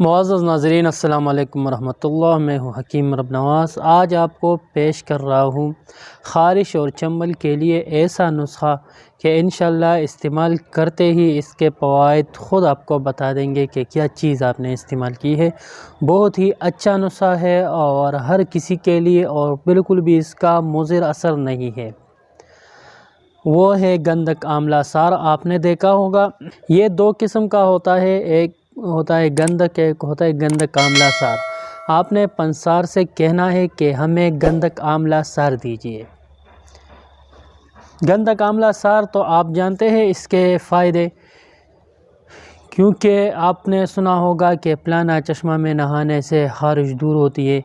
معزز ناظرین السلام علیکم ورحمۃ اللہ، میں ہوں حکیم رب نواز۔ آج آپ کو پیش کر رہا ہوں خارش اور چنبل کے لیے ایسا نسخہ کہ انشاءاللہ استعمال کرتے ہی اس کے فوائد خود آپ کو بتا دیں گے کہ کیا چیز آپ نے استعمال کی ہے۔ بہت ہی اچھا نسخہ ہے اور ہر کسی کے لیے، اور بالکل بھی اس کا مضر اثر نہیں ہے۔ وہ ہے گندک آملہ سار۔ آپ نے دیکھا ہوگا یہ دو قسم کا ہوتا ہے، ایک ہوتا ہے گندک، ایک ہوتا ہے گندک آملہ سار۔ آپ نے پنسار سے کہنا ہے کہ ہمیں گندک آملہ سار دیجیے۔ گندک آملہ سار تو آپ جانتے ہیں اس کے فائدے، کیونکہ آپ نے سنا ہوگا کہ فلانا چشمہ میں نہانے سے خارش دور ہوتی ہے۔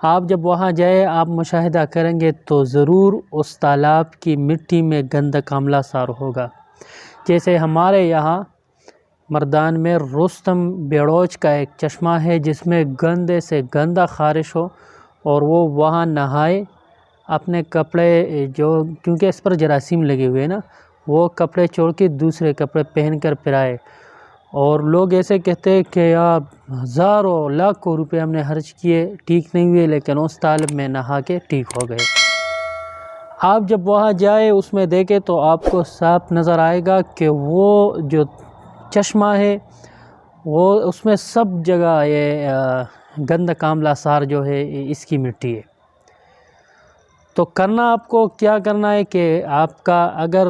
آپ جب وہاں جائے آپ مشاہدہ کریں گے تو ضرور اس تالاب کی مٹی میں گندک آملہ سار ہوگا۔ جیسے ہمارے یہاں مردان میں رستم بیڑوچ کا ایک چشمہ ہے جس میں گندے سے گندہ خارش ہو، اور وہ وہاں نہائے، اپنے کپڑے کیونکہ اس پر جراثیم لگے ہوئے نا، وہ کپڑے چھوڑ کے دوسرے کپڑے پہن کر پھر آئے، اور لوگ ایسے کہتے ہیں کہ یار ہزاروں لاکھوں روپے ہم نے خرچ کیے ٹھیک نہیں ہوئے، لیکن اس تالاب میں نہا کے ٹھیک ہو گئے۔ آپ جب وہاں جائے اس میں دیکھیں تو آپ کو صاف نظر آئے گا کہ وہ جو چشمہ ہے وہ اس میں سب جگہ یہ گندک آملہ سار جو ہے اس کی مٹی ہے۔ تو کرنا آپ کو کیا کرنا ہے کہ آپ کا اگر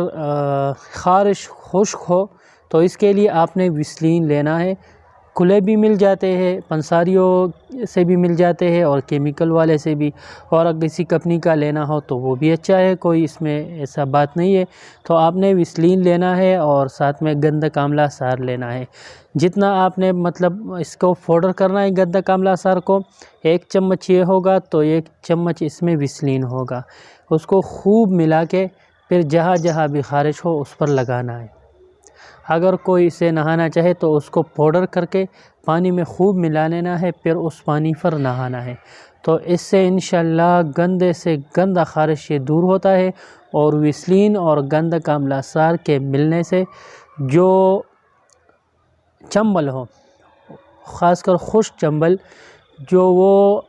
خارش خشک ہو تو اس کے لیے آپ نے ویسلین لینا ہے۔ کھلے بھی مل جاتے ہیں، پنساریوں سے بھی مل جاتے ہیں اور کیمیکل والے سے بھی، اور اگر کسی کمپنی کا لینا ہو تو وہ بھی اچھا ہے، کوئی اس میں ایسا بات نہیں ہے۔ تو آپ نے ویسلین لینا ہے اور ساتھ میں گندک آملہ سار لینا ہے۔ جتنا آپ نے مطلب اس کو پاؤڈر کرنا ہے گندک آملہ سار کو، 1 چمچ یہ ہوگا تو 1 چمچ اس میں ویسلین ہوگا۔ اس کو خوب ملا کے پھر جہاں جہاں بھی خارش ہو اس پر لگانا ہے۔ اگر کوئی اسے نہانا چاہے تو اس کو پاؤڈر کر کے پانی میں خوب ملا لینا ہے، پھر اس پانی پر نہانا ہے۔ تو اس سے انشاءاللہ گندے سے گندہ خارش یہ دور ہوتا ہے، اور ویسلین اور گندک آملہ سار کے ملنے سے جو چنبل ہو، خاص کر خشک چنبل جو وہ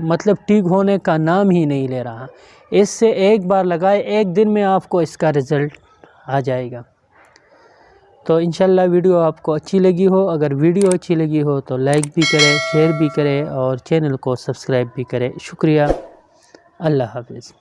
مطلب ٹھیک ہونے کا نام ہی نہیں لے رہا، اس سے ایک بار لگائے 1 دن میں آپ کو اس کا رزلٹ آ جائے گا۔ تو انشاءاللہ ویڈیو آپ کو اچھی لگی ہو، اگر ویڈیو اچھی لگی ہو تو لائک بھی کریں، شیئر بھی کریں اور چینل کو سبسکرائب بھی کریں۔ شکریہ، اللہ حافظ۔